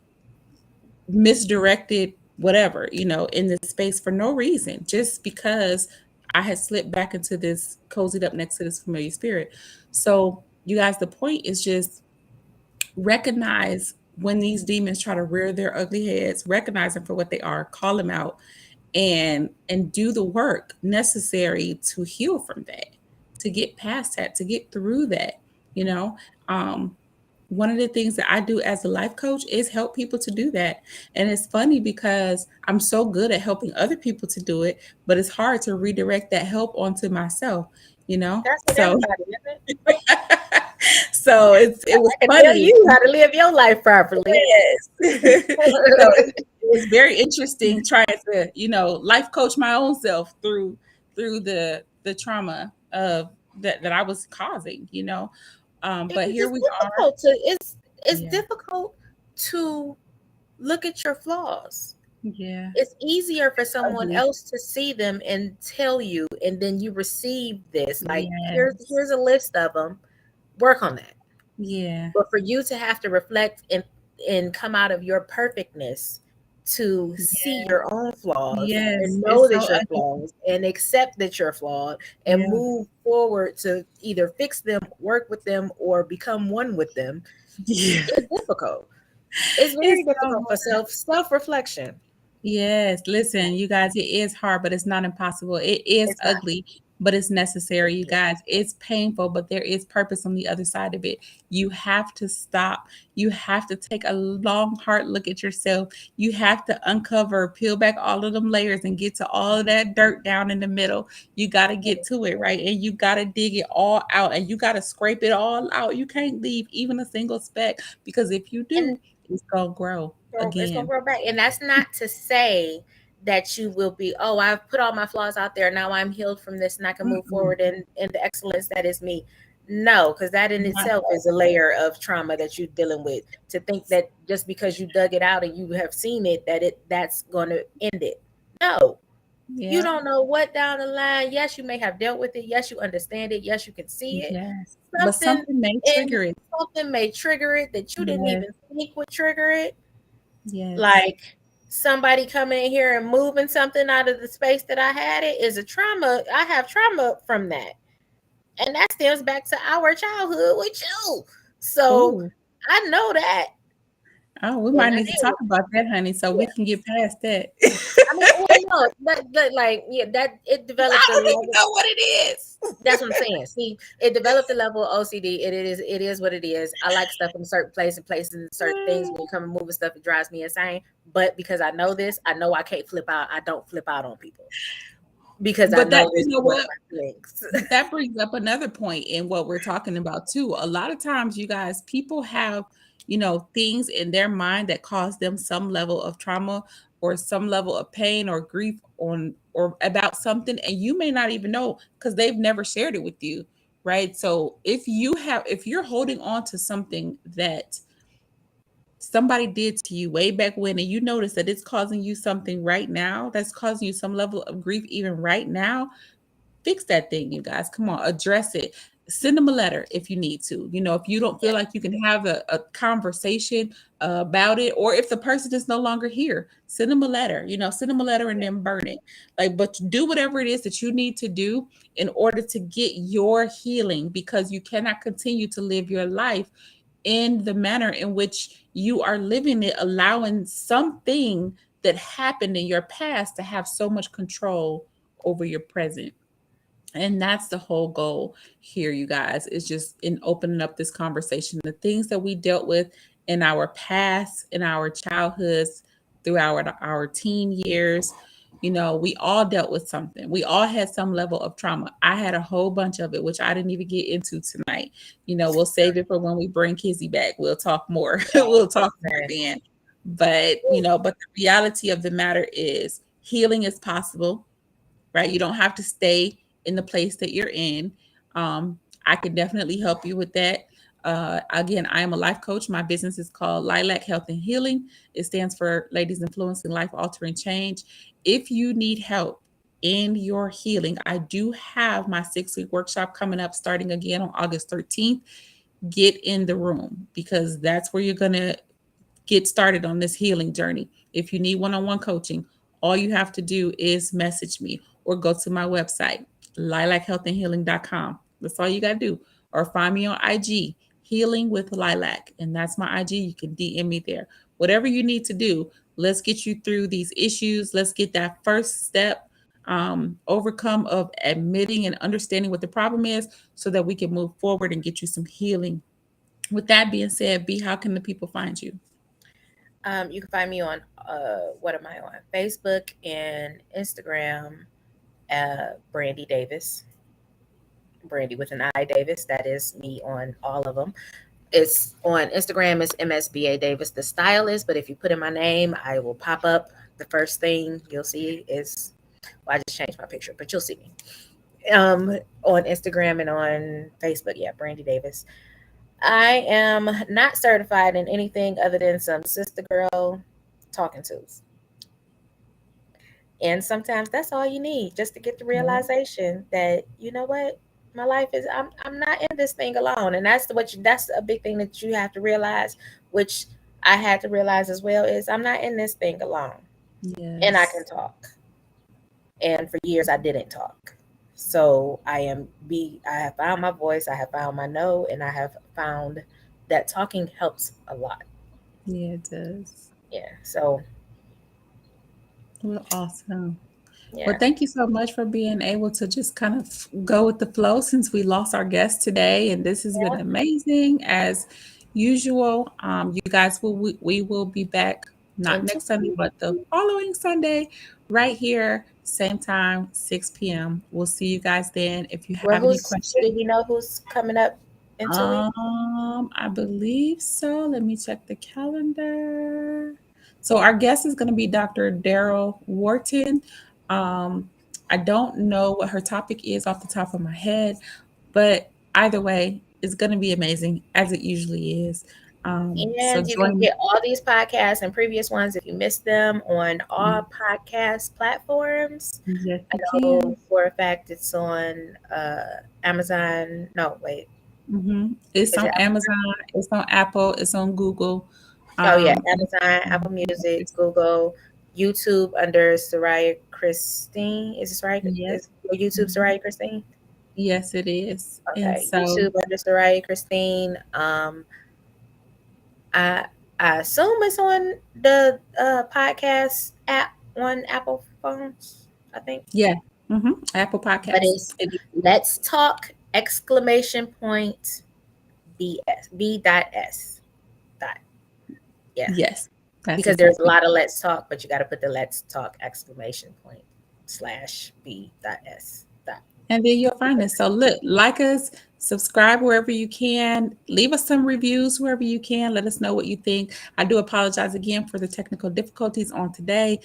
misdirected, whatever, in this space for no reason, just because I had slipped back into this, cozied up next to this familiar spirit. So, you guys, the point is just recognize when these demons try to rear their ugly heads, recognize them for what they are, call them out, and do the work necessary to heal from that, to get past that, to get through that, you know. Um, one of the things that I do as a life coach is help people to do that. And it's funny because I'm so good at helping other people to do it, but it's hard to redirect that help onto myself, you know? That's with So everybody, isn't it? so it was I can tell funny. you how to live your life properly. Yes. So it was very interesting trying to, life coach my own self through the trauma of that I was causing, you know. But Because here it's we are. difficult to it's Yeah. difficult to look at your flaws. Yeah. It's easier for someone Ugly. else to see them and tell you, and then you receive this. Like, Yes. here's a list of them. Work on that. Yeah. But for you to have to reflect and come out of your perfectness to see Yeah. your own flaws Yes. and know It's so that you're ugly. flawed and accept that you're flawed and Yeah. move forward to either fix them, work with them, or become one with them Yeah. is difficult. It's It's very so difficult for self reflection. Yes, listen, you guys, it is hard, but it's not impossible. It is It's not. ugly, but it's necessary, Thank you you. guys. It's painful, but there is purpose on the other side of it. You have to stop. You have to take a long, hard look at yourself. You have to uncover, peel back all of them layers and get to all of that dirt down in the middle. You got to get to it, right? And you got to dig it all out and you got to scrape it all out. You can't leave even a single speck because if you And do, it's going to grow it's gonna again. grow back. And that's not to say that you will be, oh, I've put all my flaws out there. Now I'm healed from this and I can move Mm-mm. forward in the excellence that is me. No, because that in Not itself is a layer of trauma that you're dealing with. To think that just because you dug it out and you have seen it, that's gonna end it. No. You Yeah. don't know what down the line. Yes, you may have dealt with it. Yes, you understand it. Yes, you can see it. Yes. But Something something may and trigger it. something may trigger it that you didn't Yes. even think would trigger it, Yes. like somebody coming in here and moving something out of the space that I had. It is a trauma. I have trauma from that, and that stems back to our childhood with you. So Oh. I know that, Oh, we and might I need to deal talk with about that, honey, so it. we can get past that. I mean, well, no, that like, yeah, that it developed I a don't even level. know what it is. That's what I'm saying. See, it developed a level of OCD. It is what it is. I like stuff in a certain place and places and certain things. When you come and moving stuff, it drives me insane. But because I know this, I know I can't flip out. I don't flip out on people because I But that, know this you is know one of what? my feelings. But that brings up another point in what we're talking about too. A lot of times, you guys, people have, things in their mind that cause them some level of trauma or some level of pain or grief on or about something, and you may not even know because they've never shared it with you, right? So if you're holding on to something that somebody did to you way back when and you notice that it's causing you something right now, that's causing you some level of grief even right now, fix that thing, you guys. Come on, address it. Send them a letter if you need to. If you don't feel Yeah, like you can have a conversation about it, or if the person is no longer here, send them a letter. Send them a letter and yeah, then burn it. Like, but do whatever it is that you need to do in order to get your healing, because you cannot continue to live your life in the manner in which you are living it, allowing something that happened in your past to have so much control over your present. And that's the whole goal here, you guys, is just in opening up this conversation. The things that we dealt with in our past, in our childhoods, through our teen years, we all dealt with something. We all had some level of trauma. I had a whole bunch of it, which I didn't even get into tonight. We'll save it for when we bring Kizzy back. We'll talk more. We'll talk more man. then. But the reality of the matter is healing is possible, right? You don't have to stay in the place that you're in. Um, I can definitely help you with that. Again, I am a life coach. My business is called Lilac Health and Healing. It stands for Ladies Influencing Life Altering Change. If you need help in your healing, I do have my 6-week workshop coming up starting again on August 13th. Get in the room because that's where you're going to get started on this healing journey. If you need one on one coaching, all you have to do is message me, or go to my website, lilachealthandhealing.com. That's all you got to do. Or find me on IG, Healing with Lilac. And that's my IG. You can DM me there. Whatever you need to do, let's get you through these issues. Let's get that first step overcome of admitting and understanding what the problem is so that we can move forward and get you some healing. With that being said, B, how can the people find you? You can find me on what am I on? Facebook and Instagram. Brandy Davis, Brandy with an I Davis. That is me on all of them. It's on Instagram is MSBA Davis, the stylist. But if you put in my name, I will pop up. The first thing you'll see is, well, I just changed my picture, but you'll see me on Instagram and on Facebook. Yeah, Brandy Davis. I am not certified in anything other than some sister girl talking tools. And sometimes that's all you need just to get the realization that, you know what, my life is, I'm not in this thing alone. And that's a big thing that you have to realize, which I had to realize as well, is I'm not in this thing alone. And I Yes. can talk. And for years I didn't talk. So I have found my voice, I have found my no, and I have found that talking helps a lot. Yeah, it does. Yeah. So Well, awesome. Well, yeah. thank you so much for being able to just kind of go with the flow since we lost our guest today. And this has been amazing as usual. You guys, we will be back not And next Sunday, but the following Sunday, right here, same time, 6 p.m. We'll see you guys then. If you well, have any who's questions, do we know who's coming up in 2 weeks? I believe so. Let me check the calendar. So our guest is going to be Dr. Daryl Wharton. Um, I don't know what her topic is off the top of my head, but either way, it's going to be amazing as it usually is. So And you can join. get all these podcasts and previous ones if you missed them on all podcast platforms. Yes, I you know can. for a fact it's on Amazon. No, wait, It's is on it? Amazon. It's on Apple. It's on Google. Oh yeah, Um, Amazon, Apple Music, Google, YouTube under Soraya Christine. Is this right? yes. Is your YouTube Mhm. Soraya Christine? Yes, it is. And Okay, so, YouTube under Soraya Christine. I I assume it's on the podcast app on Apple phones. I think, yeah, Apple but Podcasts. it's Let's Talk exclamation point B dot S dot, yeah, Yes, that's because there's a exactly. lot of Let's Talk, but you got to put the Let's Talk exclamation point slash B dot S dot. And then you'll find us. So look, like us, subscribe wherever you can, leave us some reviews wherever you can. Let us know what you think. I do apologize again for the technical difficulties on today.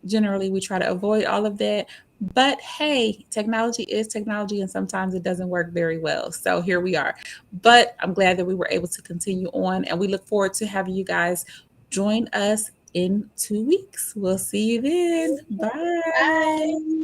Generally, we try to avoid all of that. But hey, technology is technology, and sometimes it doesn't work very well. So here we are. But I'm glad that we were able to continue on, and we look forward to having you guys join us in 2 weeks. We'll see you then. Bye. Bye.